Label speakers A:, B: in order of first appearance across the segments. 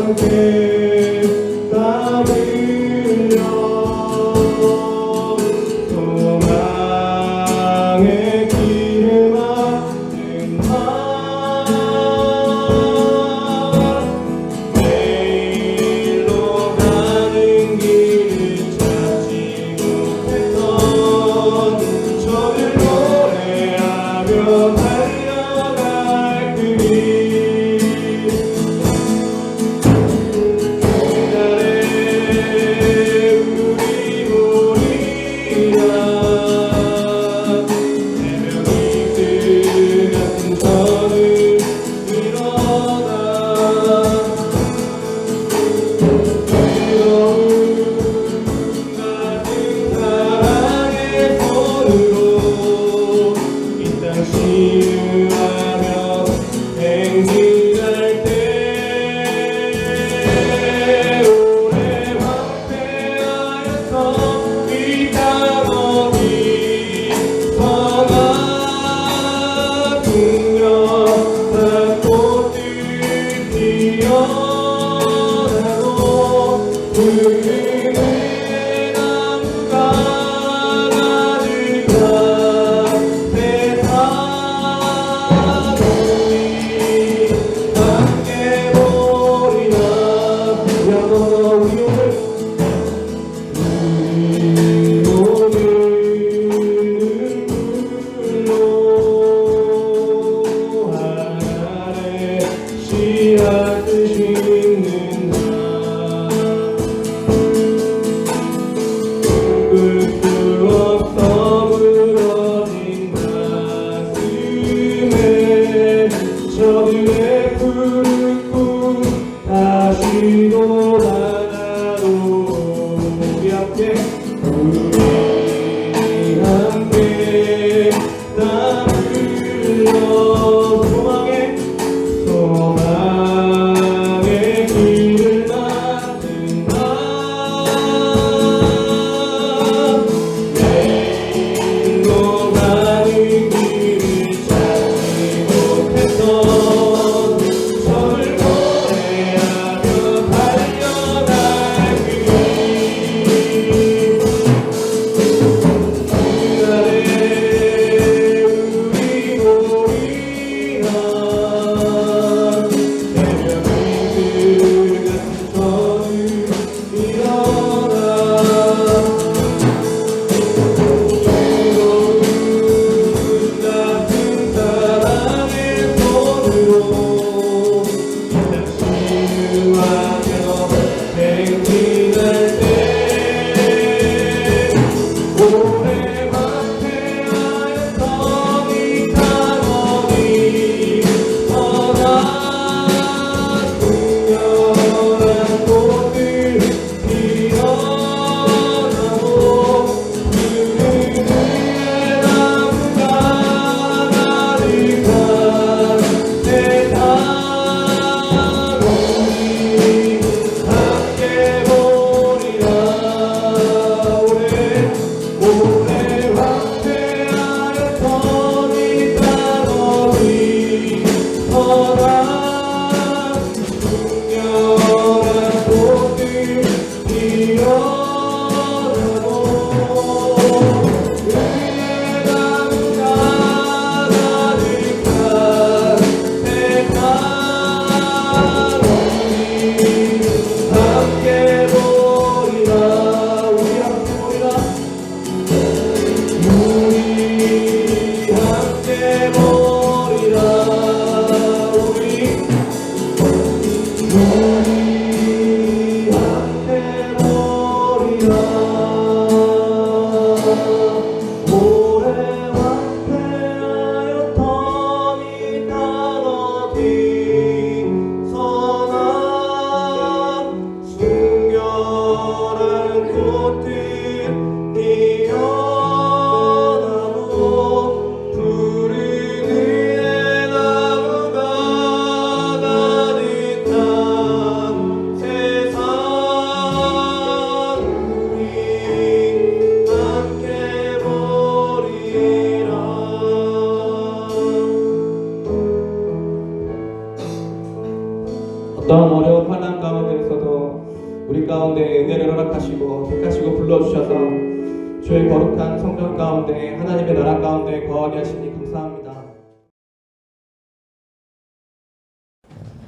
A: 함께 땀 흘려 소망의 길을 막는 날 내일로 가는 길을 찾지 못했던 저를 노래하며 달려갈 그 길 그날에 우리 보리라 새벽 이슬 같은 선을 일어나 뜨거운 같은 사랑의 손으로 이 땅 치유하며 행진할 때 오래 황폐하였던 이 땅 어디 서나 풍년한 꽃들 피어나고 붉은 나무가 가득한 세상 우리 함께 보리라 야너 우리 오늘 눈물로 하늘에 씨앗을 심는 날 끄떡 떠물어진 가슴에 저들의 푸른 꿈 다시 돌아가도 우리 함께 땀 흘려 소망의 길을 막는 날 내일로 가는 길을 찾지 못했던 저를 노래하며 달려갈 그 길 그날에 우리 보리라 새벽 이슬 같은 선을 일어나 뜨거운 같은 사랑의 손으로 이 땅 치유하며 행진할 때 오래 황폐하였던 이 땅 어디 서나 풍년한 꽃들 피어나고 붉은 나무가 가득한 세상 우리 함께 보리라 오래 황폐하였던 이 땅 어디 서나 풍년한 꽃들 피어나고 은혜 나무가 가득한 세상 우리 함께 보리라 우리 함께 보리라 우리 함께 보리라 우리 환난 가운데에서도 우리 가운데 은혜를 허락하시고 택하시고 불러주셔서 주의 거룩한 성전 가운데 하나님의 나라 가운데 거하게 하시니 감사합니다.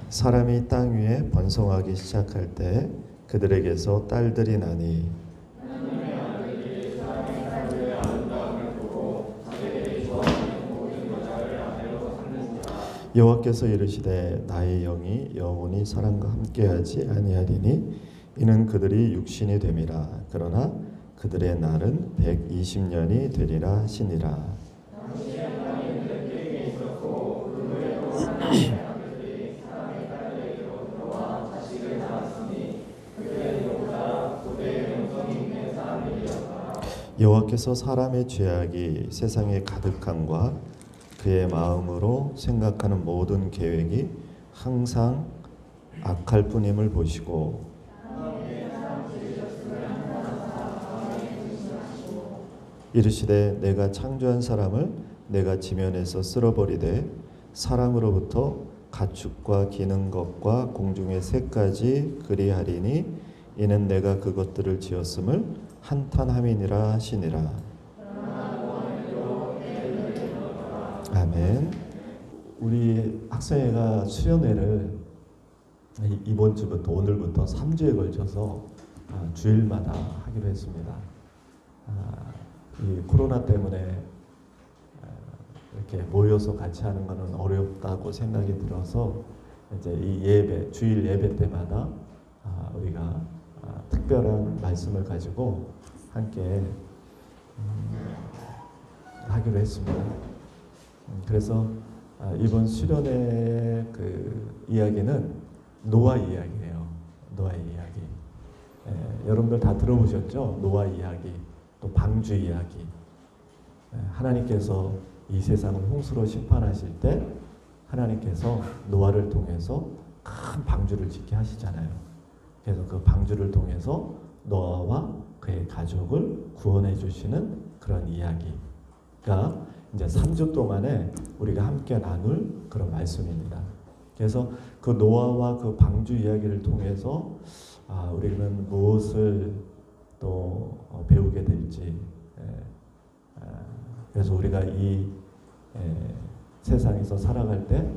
B: 사람이 땅 위에 번성하기 시작할 때 그들에게서 딸들이 나니 여호와께서 이르시되 나의 영이 영원히 사람과 함께하지 아니하리니 이는 그들이 육신이 됨이라. 그러나 그들의 날은 120년이 되리라 하시니라. 여호와께서 사람의 죄악이 세상에 가득함과 그의 마음으로 생각하는 모든 계획이 항상 악할 뿐임을 보시고 이르시되 내가 창조한 사람을 내가 지면에서 쓸어버리되 사람으로부터 가축과 기는 것과 공중의 새까지 그리하리니 이는 내가 그것들을 지었음을 한탄함이니라 하시니라. 아멘. 우리 학생회가 수련회를 이번 주부터 오늘부터 3주에 걸쳐서 주일마다 하기로 했습니다. 이 코로나 때문에 이렇게 모여서 같이 하는 것은 어렵다고 생각이 들어서 이제 이 예배, 주일 예배 때마다 우리가 특별한 말씀을 가지고 함께 하기로 했습니다. 그래서 이번 수련회 그 이야기는 노아 이야기예요. 노아 이야기. 여러분들 다 들어보셨죠? 노아 이야기, 또 방주 이야기. 하나님께서 이 세상을 홍수로 심판하실 때 하나님께서 노아를 통해서 큰 방주를 짓게 하시잖아요. 그래서 그 방주를 통해서 노아와 그의 가족을 구원해 주시는 그런 이야기가 이제 3주 동안에 우리가 함께 나눌 그런 말씀입니다. 그래서 그 노아와 그 방주 이야기를 통해서 우리는 무엇을 또 배우게 될지, 그래서 우리가 이 세상에서 살아갈 때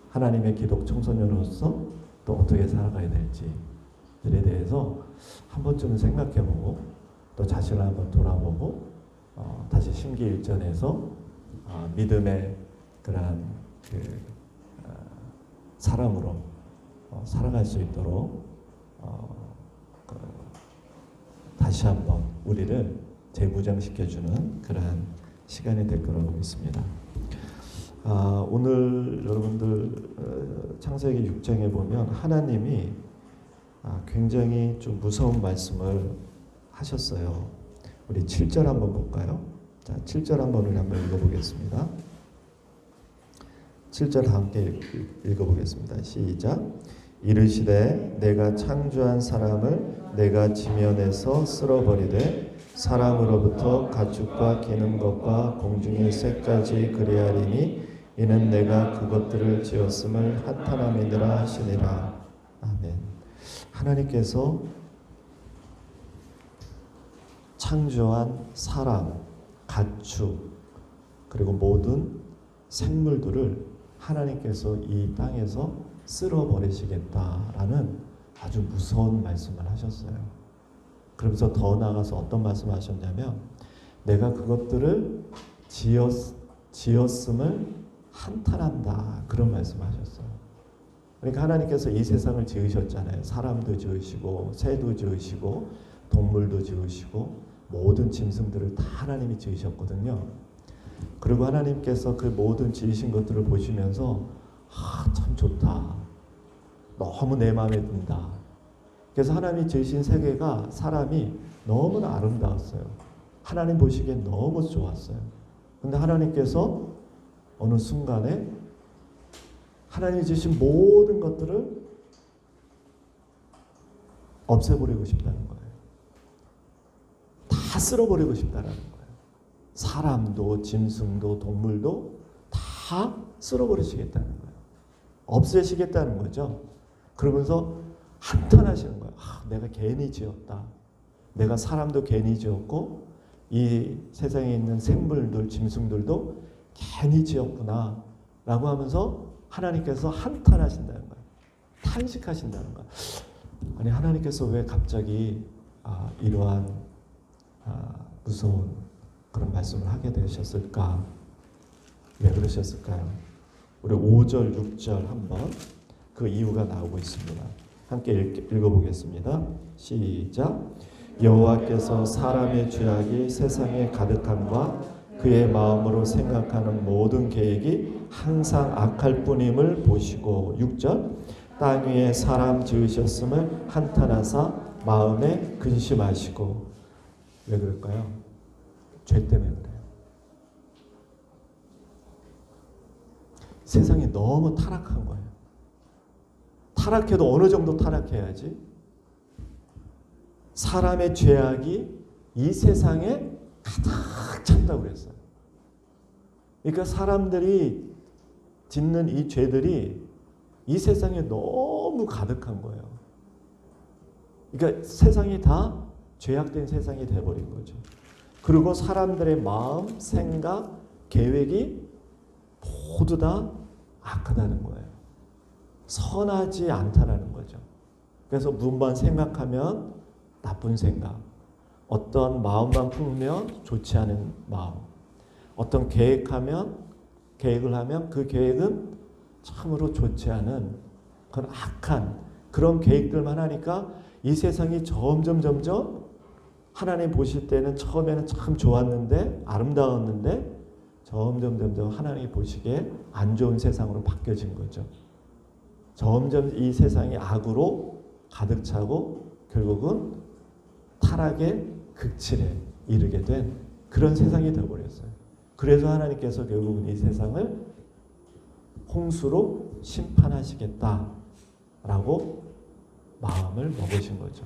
B: 하나님의 기독 청소년으로서 또 어떻게 살아가야 될지들에 대해서 한 번쯤은 생각해보고 또 자신을 한번 돌아보고 다시 심기일전해서 믿음의 그러한 사람으로 살아갈 수 있도록 다시 한번 우리를 재무장시켜주는 그러한 시간이 될 거라고 믿습니다. 오늘 여러분들 창세기 6장에 보면 하나님이 굉장히 좀 무서운 말씀을 하셨어요. 우리 7절 한번 볼까요? 자, 7절 한번 읽어보겠습니다. 7절 함께 읽어보겠습니다. 시작. 이르시되 내가 창조한 사람을 내가 지면에서 쓸어버리되 사람으로부터 가축과 기는 것과 공중의 새까지 그리하리니 이는 내가 그것들을 지었음을 한탄함이니라 하시니라. 아멘. 하나님께서 창조한 사람, 가축, 그리고 모든 생물들을 하나님께서 이 땅에서 쓸어버리시겠다라는 아주 무서운 말씀을 하셨어요. 그러면서 더 나아가서 어떤 말씀을 하셨냐면 내가 그것들을 지었음을 한탄한다, 그런 말씀을 하셨어요. 그러니까 하나님께서 이 세상을 지으셨잖아요. 사람도 지으시고 새도 지으시고 동물도 지으시고 모든 짐승들을 다 하나님이 지으셨거든요. 그리고 하나님께서 그 모든 지으신 것들을 보시면서 참 좋다, 너무 내 마음에 든다. 그래서 하나님이 지으신 세계가 사람이 너무나 아름다웠어요. 하나님 보시기엔 너무 좋았어요. 근데 하나님께서 어느 순간에 하나님이 지으신 모든 것들을 없애버리고 싶다는 거예요. 다 쓸어버리고 싶다는 거예요. 사람도 짐승도 동물도 다 쓸어버리시겠다는 거예요. 없애시겠다는 거죠. 그러면서 한탄하시는 거예요. 내가 괜히 지었다. 내가 사람도 괜히 지었고 이 세상에 있는 생물들, 짐승들도 괜히 지었구나 라고 하면서 하나님께서 한탄하신다는 거예요. 탄식하신다는 거예요. 아니 하나님께서 왜 갑자기 이러한 무서운 그런 말씀을 하게 되셨을까? 왜 그러셨을까요? 우리 5절, 6절 한번 그 이유가 나오고 있습니다. 함께 읽어보겠습니다. 시작. 여호와께서 사람의 죄악이 세상에 가득함과 그의 마음으로 생각하는 모든 계획이 항상 악할 뿐임을 보시고 6절 땅 위에 사람 지으셨음을 한탄하사 마음에 근심하시고 왜 그럴까요? 죄 때문에 그래요. 세상이 너무 타락한 거예요. 타락해도 어느 정도 타락해야지 사람의 죄악이 이 세상에 가득 찬다고 그랬어요. 그러니까 사람들이 짓는 이 죄들이 이 세상에 너무 가득한 거예요. 그러니까 세상이 다 죄악된 세상이 돼버린 거죠. 그리고 사람들의 마음, 생각, 계획이 모두 다 악하다는 거예요. 선하지 않다라는 거죠. 그래서 무엇만 생각하면 나쁜 생각, 어떤 마음만 품으면 좋지 않은 마음, 어떤 계획을 하면 그 계획은 참으로 좋지 않은 그런 악한 그런 계획들만 하니까 이 세상이 점점 하나님 보실 때는 처음에는 참 좋았는데 아름다웠는데 점점 하나님이 보시기에 안 좋은 세상으로 바뀌어진 거죠. 점점 이 세상이 악으로 가득 차고 결국은 타락의 극치에 이르게 된 그런 세상이 되어버렸어요. 그래서 하나님께서 결국은 이 세상을 홍수로 심판하시겠다라고 마음을 먹으신 거죠.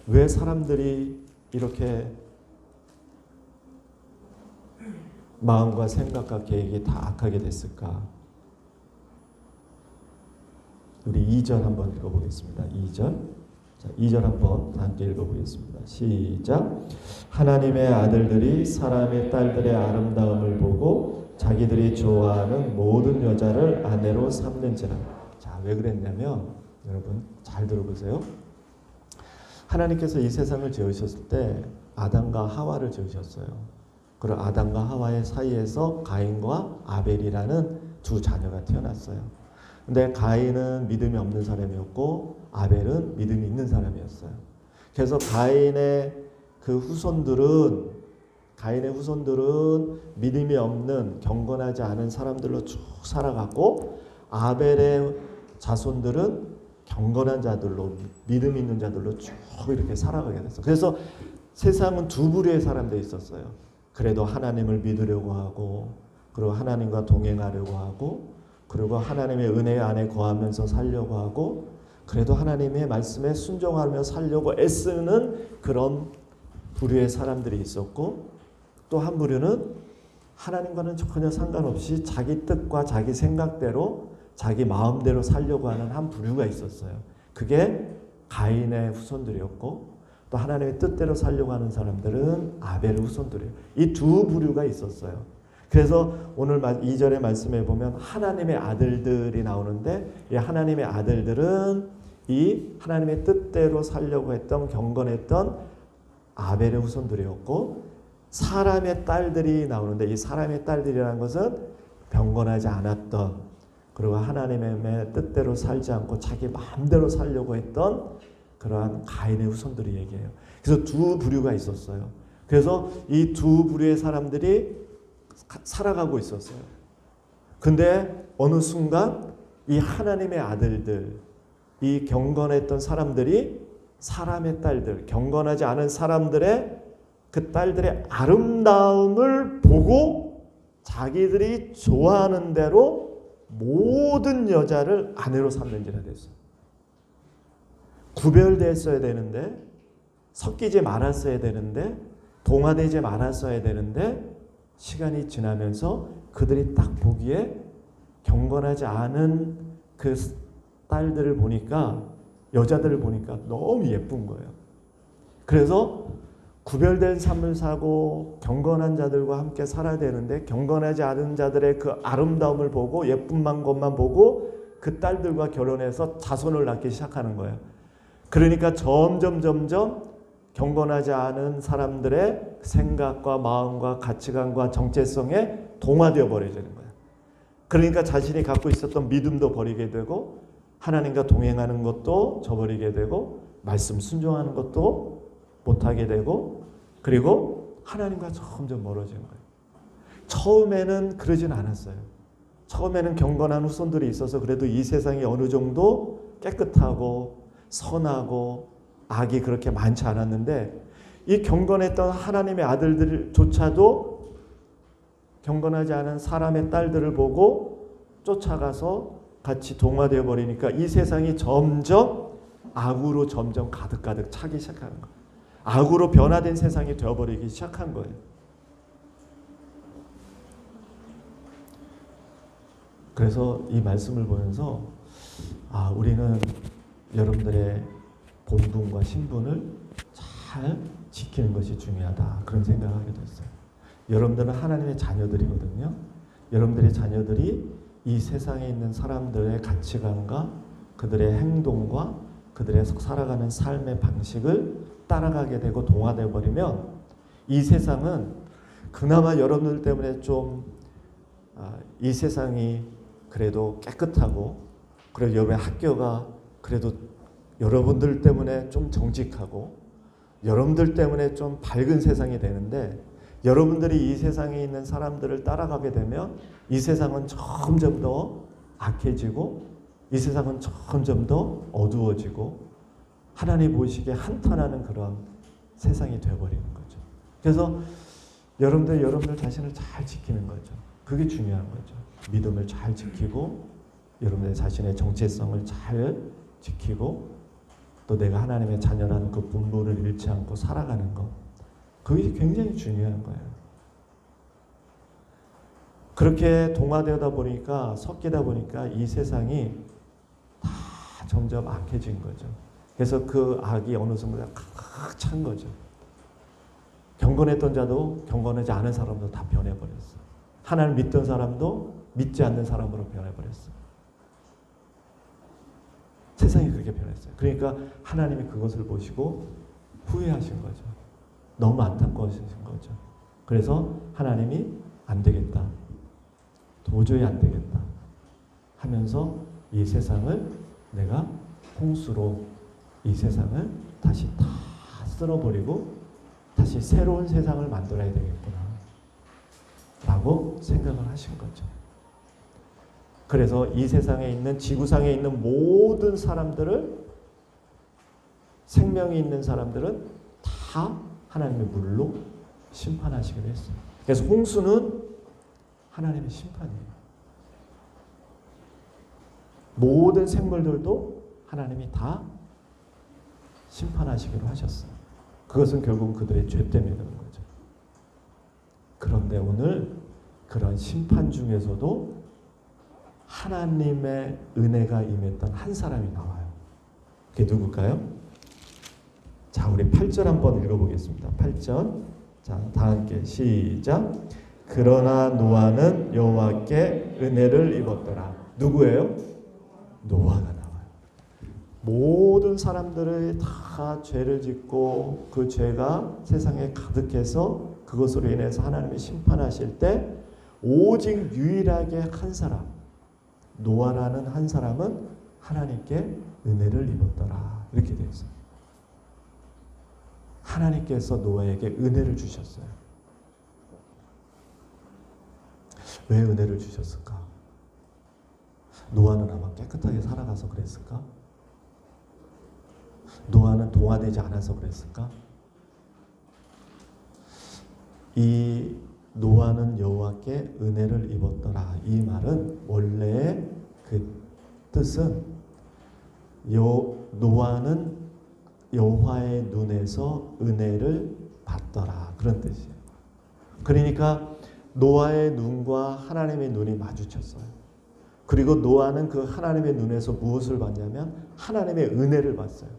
B: 왜 사람들이 이렇게 마음과 생각과 계획이 다 악하게 됐을까? 우리 2절 한번 읽어보겠습니다. 2절. 자, 2절 한번 함께 읽어보겠습니다. 시작. 하나님의 아들들이 사람의 딸들의 아름다움을 보고 자기들이 좋아하는 모든 여자를 아내로 삼는지라. 자, 왜 그랬냐면 여러분 잘 들어보세요. 하나님께서 이 세상을 지으셨을 때 아담과 하와를 지으셨어요. 그리고 아담과 하와의 사이에서 가인과 아벨이라는 두 자녀가 태어났어요. 근데 가인은 믿음이 없는 사람이었고 아벨은 믿음이 있는 사람이었어요. 그래서 가인의 후손들은 믿음이 없는 경건하지 않은 사람들로 쭉 살아갔고 아벨의 자손들은 경건한 자들로 믿음 있는 자들로 쭉 이렇게 살아가게 됐어요. 그래서 세상은 두 부류의 사람들이 있었어요. 그래도 하나님을 믿으려고 하고 그리고 하나님과 동행하려고 하고 그리고 하나님의 은혜 안에 거하면서 살려고 하고 그래도 하나님의 말씀에 순종하며 살려고 애쓰는 그런 부류의 사람들이 있었고 또 한 부류는 하나님과는 전혀 상관없이 자기 뜻과 자기 생각대로 자기 마음대로 살려고 하는 한 부류가 있었어요. 그게 가인의 후손들이었고 또 하나님의 뜻대로 살려고 하는 사람들은 아벨의 후손들이에요. 이 두 부류가 있었어요. 그래서 오늘 2절의 말씀에 보면 하나님의 아들들이 나오는데 이 하나님의 아들들은 이 하나님의 뜻대로 살려고 했던 경건했던 아벨의 후손들이었고 사람의 딸들이 나오는데 이 사람의 딸들이라는 것은 경건하지 않았던 그리고 하나님의 뜻대로 살지 않고 자기 마음대로 살려고 했던 그러한 가인의 후손들이 얘기해요. 그래서 두 부류가 있었어요. 그래서 이 두 부류의 사람들이 살아가고 있었어요. 근데 어느 순간 이 하나님의 아들들, 이 경건했던 사람들이 사람의 딸들, 경건하지 않은 사람들의 그 딸들의 아름다움을 보고 자기들이 좋아하는 대로 모든 여자를 아내로 삼는지라 됐어요. 구별됐어야 되는데 섞이지 말았어야 되는데 동화되지 말았어야 되는데 시간이 지나면서 그들이 딱 보기에 경건하지 않은 그 딸들을 보니까, 여자들을 보니까 너무 예쁜 거예요. 그래서 구별된 삶을 사고 경건한 자들과 함께 살아야 되는데, 경건하지 않은 자들의 그 아름다움을 보고 예쁜만 것만 보고 그 딸들과 결혼해서 자손을 낳기 시작하는 거예요. 그러니까 점점 경건하지 않은 사람들의 생각과 마음과 가치관과 정체성에 동화되어 버려지는 거예요. 그러니까 자신이 갖고 있었던 믿음도 버리게 되고, 하나님과 동행하는 것도 저버리게 되고, 말씀 순종하는 것도 못하게 되고, 그리고 하나님과 점점 멀어지는 거예요. 처음에는 그러진 않았어요. 처음에는 경건한 후손들이 있어서 그래도 이 세상이 어느 정도 깨끗하고 선하고 악이 그렇게 많지 않았는데, 이 경건했던 하나님의 아들들조차도 경건하지 않은 사람의 딸들을 보고 쫓아가서 같이 동화되어 버리니까 이 세상이 점점 악으로 점점 가득가득 차기 시작하는 거예요. 악으로 변화된 세상이 되어버리기 시작한 거예요. 그래서 이 말씀을 보면서 우리는 여러분들의 본분과 신분을 잘 지키는 것이 중요하다, 그런 생각을 하게 됐어요. 여러분들은 하나님의 자녀들이거든요. 여러분들의 자녀들이 이 세상에 있는 사람들의 가치관과 그들의 행동과 그들의 살아가는 삶의 방식을 따라가게 되고 동화되어 버리면, 이 세상은 그나마 여러분들 때문에 좀 이 세상이 그래도 깨끗하고, 그리고 여러분의 학교가 그래도 여러분들 때문에 좀 정직하고, 여러분들 때문에 좀 밝은 세상이 되는데, 여러분들이 이 세상에 있는 사람들을 따라가게 되면 이 세상은 점점 더 악해지고, 이 세상은 점점 더 어두워지고, 하나님 보시기에 한탄하는 그런 세상이 되어버리는 거죠. 그래서 여러분들 자신을 잘 지키는 거죠. 그게 중요한 거죠. 믿음을 잘 지키고, 여러분의 자신의 정체성을 잘 지키고, 또 내가 하나님의 자녀라는 그 본분을 잃지 않고 살아가는 것, 그게 굉장히 중요한 거예요. 그렇게 동화되다 보니까, 섞이다 보니까 이 세상이 다 점점 악해진 거죠. 그래서 그 악이 어느 순간 가득 찬 거죠. 경건했던 자도 경건하지 않은 사람도 다 변해버렸어. 하나님 믿던 사람도 믿지 않는 사람으로 변해버렸어. 세상이 그렇게 변했어요. 그러니까 하나님이 그것을 보시고 후회하신 거죠. 너무 안타까우신 거죠. 그래서 하나님이 안 되겠다, 도저히 안 되겠다 하면서 이 세상을 내가 홍수로 이 세상을 다시 다 쓸어버리고 다시 새로운 세상을 만들어야 되겠구나 라고 생각을 하신 거죠. 그래서 이 세상에 있는, 지구상에 있는 모든 사람들을, 생명이 있는 사람들은 다 하나님의 물로 심판하시기로 했어요. 그래서 홍수는 하나님의 심판이에요. 모든 생물들도 하나님이 다 심판하시기로 하셨어요. 그것은 결국 그들의 죄 때문에 그런 거죠. 그런데 오늘 그런 심판 중에서도 하나님의 은혜가 임했던 한 사람이 나와요. 그게 누굴까요? 자, 우리 8절 한번 읽어보겠습니다. 8절. 자, 다 함께 시작. 그러나 노아는 여호와께 은혜를 입었더라. 누구예요? 노아가 나와요. 모든 사람들이 다 죄를 짓고 그 죄가 세상에 가득해서 그것으로 인해서 하나님이 심판하실 때 오직 유일하게 한 사람, 노아라는 한 사람은 하나님께 은혜를 입었더라. 이렇게 되어 있어요. 하나님께서 노아에게 은혜를 주셨어요. 왜 은혜를 주셨을까? 노아는 아마 깨끗하게 살아가서 그랬을까? 노아는 동화되지 않아서 그랬을까? 이 노아는 여호와께 은혜를 입었더라. 이 말은 원래의 그 뜻은 노아는 여호와의 눈에서 은혜를 받더라, 그런 뜻이에요. 그러니까 노아의 눈과 하나님의 눈이 마주쳤어요. 그리고 노아는 그 하나님의 눈에서 무엇을 봤냐면 하나님의 은혜를 봤어요.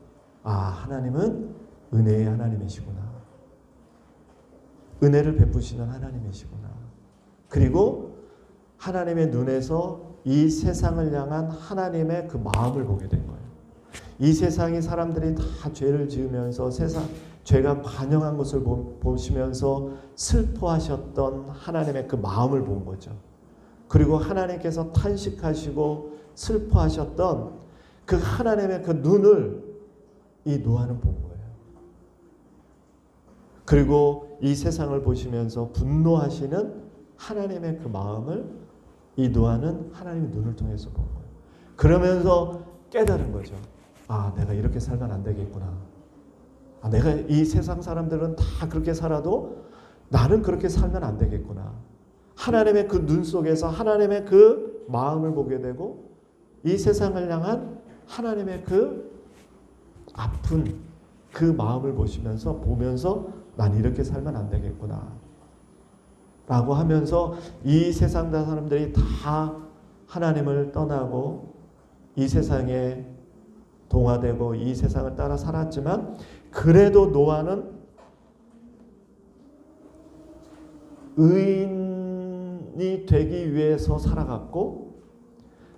B: 아, 하나님은 은혜의 하나님이시구나. 은혜를 베푸시는 하나님이시구나. 그리고 하나님의 눈에서 이 세상을 향한 하나님의 그 마음을 보게 된 거예요. 이 세상이 사람들이 다 죄를 지으면서 죄가 관영한 것을 보시면서 슬퍼하셨던 하나님의 그 마음을 본 거죠. 그리고 하나님께서 탄식하시고 슬퍼하셨던 그 하나님의 그 눈을 이 노아는 본 거예요. 그리고 이 세상을 보시면서 분노하시는 하나님의 그 마음을 이 노아는 하나님의 눈을 통해서 본 거예요. 그러면서 깨달은 거죠. 아, 내가 이렇게 살면 안 되겠구나. 아, 내가 이 세상 사람들은 다 그렇게 살아도 나는 그렇게 살면 안 되겠구나. 하나님의 그 눈 속에서 하나님의 그 마음을 보게 되고 이 세상을 향한 하나님의 그 아픈 그 마음을 보면서 난 이렇게 살면 안 되겠구나 라고 하면서 이 세상 사람들이 다 하나님을 떠나고 이 세상에 동화되고 이 세상을 따라 살았지만 그래도 노아는 의인이 되기 위해서 살아갔고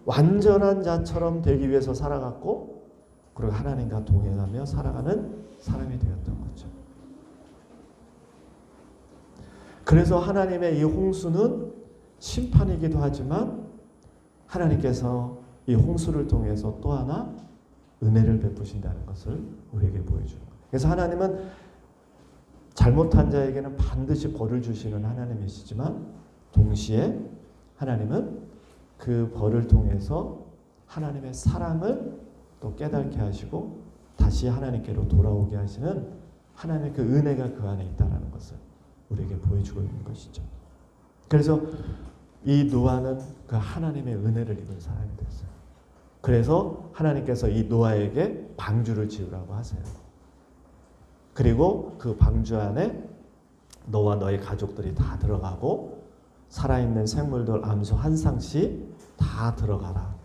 B: 완전한 자처럼 되기 위해서 살아갔고 그리고 하나님과 동행하며 살아가는 사람이 되었던 거죠. 그래서 하나님의 이 홍수는 심판이기도 하지만 하나님께서 이 홍수를 통해서 또 하나 은혜를 베푸신다는 것을 우리에게 보여주는 거예요. 그래서 하나님은 잘못한 자에게는 반드시 벌을 주시는 하나님이시지만 동시에 하나님은 그 벌을 통해서 하나님의 사랑을 또 깨닫게 하시고 다시 하나님께로 돌아오게 하시는 하나님의 그 은혜가 그 안에 있다는 것을 우리에게 보여주고 있는 것이죠. 그래서 이 노아는 그 하나님의 은혜를 입은 사람이 됐어요. 그래서 하나님께서 이 노아에게 방주를 지으라고 하세요. 그리고 그 방주 안에 너와 너의 가족들이 다 들어가고 살아있는 생물들 암수 한 쌍씩 다 들어가라.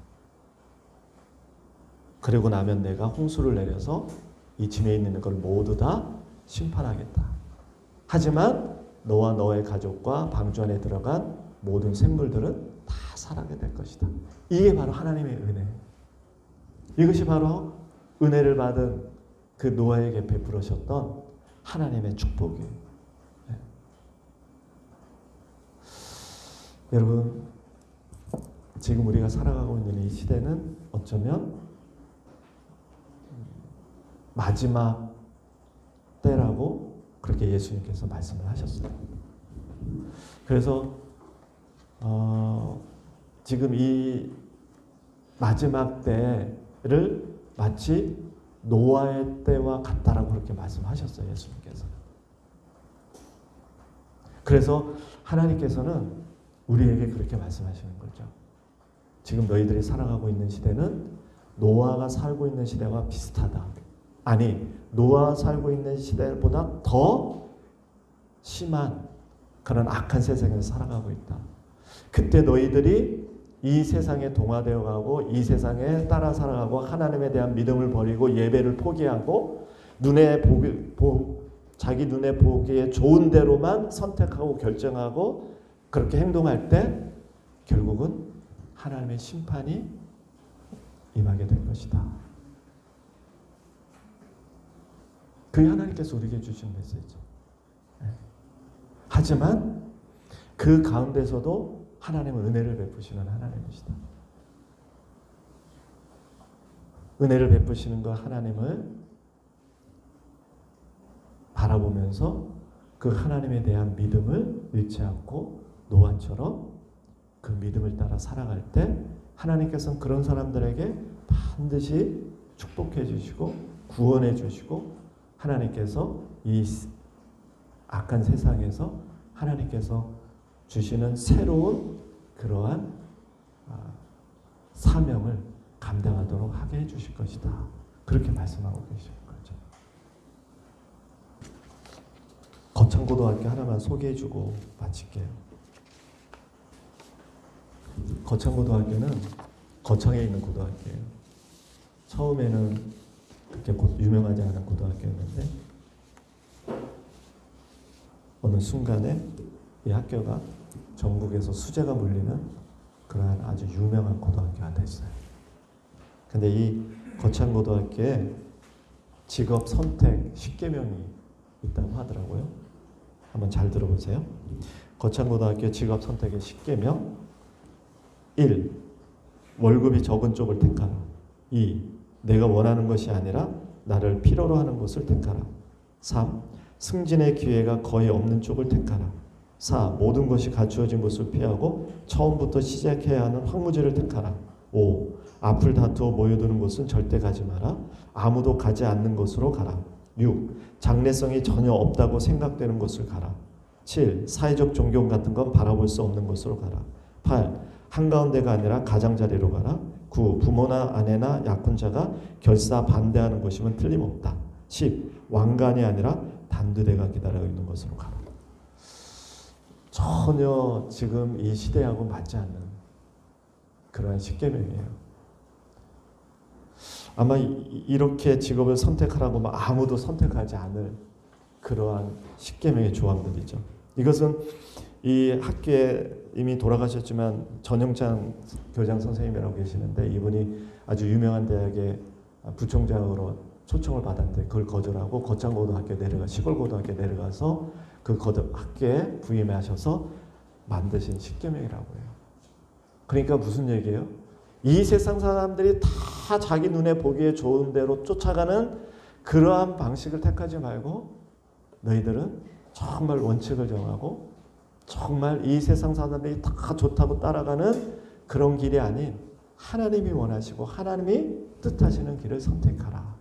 B: 그리고 나면 내가 홍수를 내려서 이 짐에 있는 걸 모두 다 심판하겠다. 하지만 너와 너의 가족과 방주 안에 들어간 모든 생물들은 다 살아게 될 것이다. 이게 바로 하나님의 은혜. 이것이 바로 은혜를 받은 그 노아에게 베풀으셨던 하나님의 축복이에요. 네. 여러분, 지금 우리가 살아가고 있는 이 시대는 어쩌면 마지막 때라고 그렇게 예수님께서 말씀을 하셨어요. 그래서 지금 이 마지막 때를 마치 노아의 때와 같다라고 그렇게 말씀하셨어요. 예수님께서. 그래서 하나님께서는 우리에게 그렇게 말씀하시는 거죠. 지금 너희들이 살아가고 있는 시대는 노아가 살고 있는 시대와 비슷하다. 아니, 노아가 살고 있는 시대보다 더 심한 그런 악한 세상에서 살아가고 있다. 그때 너희들이 이 세상에 동화되어 가고 이 세상에 따라 살아가고 하나님에 대한 믿음을 버리고 예배를 포기하고 자기 눈에 보기에 좋은 대로만 선택하고 결정하고 그렇게 행동할 때 결국은 하나님의 심판이 임하게 될 것이다. 그게 하나님께서 우리에게 주신 메시지. 하지만 그 가운데서도 하나님은 은혜를 베푸시는 하나님이시다. 은혜를 베푸시는 그 하나님을 바라보면서 그 하나님에 대한 믿음을 잃지 않고 노아처럼 그 믿음을 따라 살아갈 때 하나님께서는 그런 사람들에게 반드시 축복해 주시고 구원해 주시고 하나님께서 이 악한 세상에서 하나님께서 주시는 새로운 그러한 사명을 감당하도록 하게 해주실 것이다. 그렇게 말씀하고 계시는 거죠. 거창고등학교 하나만 소개해주고 마칠게요. 거창고등학교는 거창에 있는 고등학교예요. 처음에는 그렇게 유명하지 않은 고등학교였는데 어느 순간에 이 학교가 전국에서 수재가 몰리는 그러한 아주 유명한 고등학교가 됐어요. 근데 이 거창고등학교에 직업 선택 10계명이 있다고 하더라고요. 한번 잘 들어보세요. 거창고등학교 직업 선택의 10계명. 1. 월급이 적은 쪽을 택하라. 2. 내가 원하는 것이 아니라 나를 필요로 하는 것을 택하라. 3. 승진의 기회가 거의 없는 쪽을 택하라. 4. 모든 것이 갖추어진 것을 피하고 처음부터 시작해야 하는 황무지를 택하라. 5. 앞을 다투어 모여드는 곳은 절대 가지 마라. 아무도 가지 않는 곳으로 가라. 6. 장래성이 전혀 없다고 생각되는 곳을 가라. 7. 사회적 존경 같은 건 바라볼 수 없는 곳으로 가라. 8. 한가운데가 아니라 가장자리로 가라. 9. 부모나 아내나 약혼자가 결사 반대하는 것이면 틀림없다. 10. 왕관이 아니라 단두대가 기다리고 있는 곳으로 가라. 전혀 지금 이 시대하고 맞지 않는 그러한 십계명이에요. 아마 이렇게 직업을 선택하라고 아무도 선택하지 않을 그러한 십계명의 조항들이죠. 이것은 이 학교에 이미 돌아가셨지만 전영찬 교장 선생님이라고 계시는데 이분이 아주 유명한 대학의 부총장으로 초청을 받았는데 그걸 거절하고 거창고등학교 시골고등학교 내려가서 그 학교에 부임하셔서 만드신 십계명이라고 해요. 그러니까 무슨 얘기예요? 이 세상 사람들이 다 자기 눈에 보기에 좋은 대로 쫓아가는 그러한 방식을 택하지 말고 너희들은 정말 원칙을 정하고 정말 이 세상 사람들이 다 좋다고 따라가는 그런 길이 아닌 하나님이 원하시고 하나님이 뜻하시는 길을 선택하라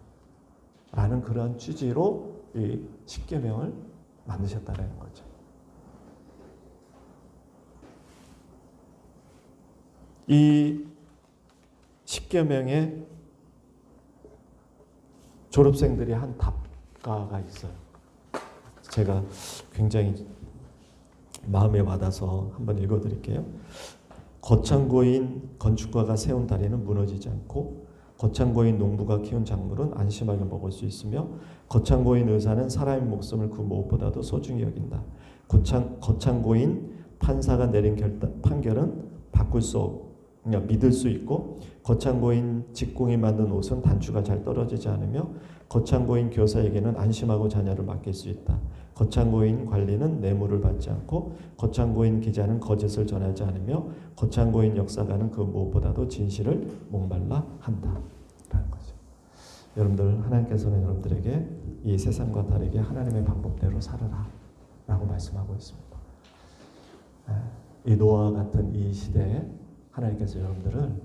B: 라는 그런 취지로 이 십계명을 만드셨다는 거죠. 이 십계명에 졸업생들이 한 답가가 있어요. 제가 굉장히 마음에 와닿아서 한번 읽어드릴게요. 거창고인 건축가가 세운 다리는 무너지지 않고 거창고인 농부가 키운 작물은 안심하게 먹을 수 있으며 거창고인 의사는 사람의 목숨을 그 무엇보다도 소중히 여긴다. 거창고인 판사가 내린 판결은 믿을 수 있고 거창고인 직공이 만든 옷은 단추가 잘 떨어지지 않으며 거창고인 교사에게는 안심하고 자녀를 맡길 수 있다. 거창고인 관리는 뇌물을 받지 않고 거창고인 기자는 거짓을 전하지 않으며 거창고인 역사가는 그 무엇보다도 진실을 목말라 한다 라는 거죠. 여러분들 하나님께서는 여러분들에게 이 세상과 다르게 하나님의 방법대로 살아라 라고 말씀하고 있습니다. 이 노아와 같은 이 시대에 하나님께서 여러분들을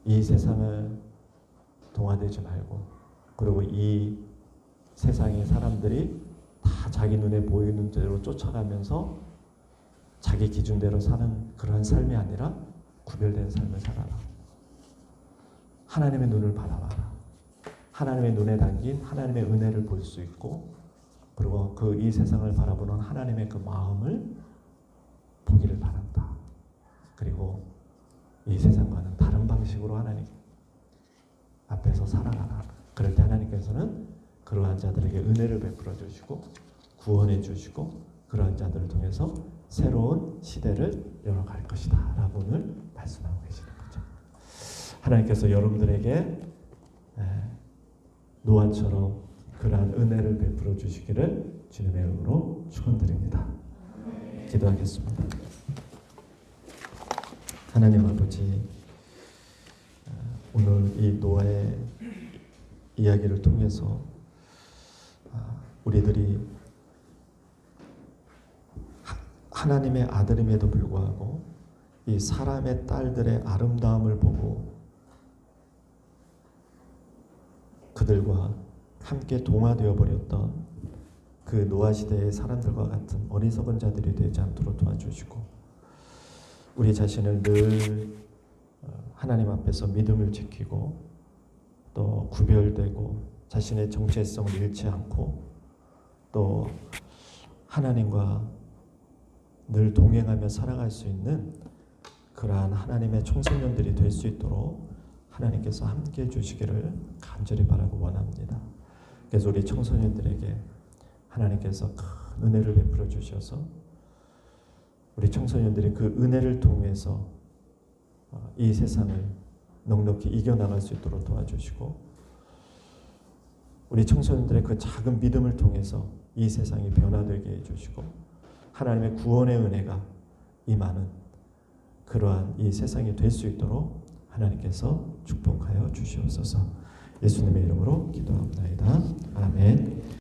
B: 이 세상을 동화되지 말고 그리고 이 세상의 사람들이 다 자기 눈에 보이는 대로 쫓아가면서 자기 기준대로 사는 그런 삶이 아니라 구별된 삶을 살아라. 하나님의 눈을 바라봐라. 하나님의 눈에 담긴 하나님의 은혜를 볼 수 있고 그리고 그 이 세상을 바라보는 하나님의 그 마음을 보기를 바란다. 그리고 이 세상과는 다른 방식으로 하나님 앞에서 살아가라. 그럴 때 하나님께서는 그러한 자들에게 은혜를 베풀어 주시고 구원해 주시고 그러한 자들을 통해서 새로운 시대를 열어갈 것이다 라고 오늘 말씀하고 계시는 거죠. 하나님께서 여러분들에게 노아처럼 그러한 은혜를 베풀어 주시기를 주님의 이름으로 축원드립니다. 기도하겠습니다. 하나님 아버지, 오늘 이 노아의 이야기를 통해서 우리들이 하나님의 아들임에도 불구하고 이 사람의 딸들의 아름다움을 보고 그들과 함께 동화되어 버렸던 그 노아 시대의 사람들과 같은 어리석은 자들이 되지 않도록 도와주시고 우리 자신을 늘 하나님 앞에서 믿음을 지키고 또 구별되고 자신의 정체성을 잃지 않고 또 하나님과 늘 동행하며 살아갈 수 있는 그러한 하나님의 청소년들이 될 수 있도록 하나님께서 함께 해주시기를 간절히 바라고 원합니다. 그래서 우리 청소년들에게 하나님께서 큰 은혜를 베풀어 주셔서 우리 청소년들이 그 은혜를 통해서 이 세상을 넉넉히 이겨나갈 수 있도록 도와주시고, 우리 청소년들의 그 작은 믿음을 통해서 이 세상이 변화되게 해주시고, 하나님의 구원의 은혜가 임하는 그러한 이 세상이 될 수 있도록 하나님께서 축복하여 주시옵소서. 예수님의 이름으로 기도합니다. 아멘.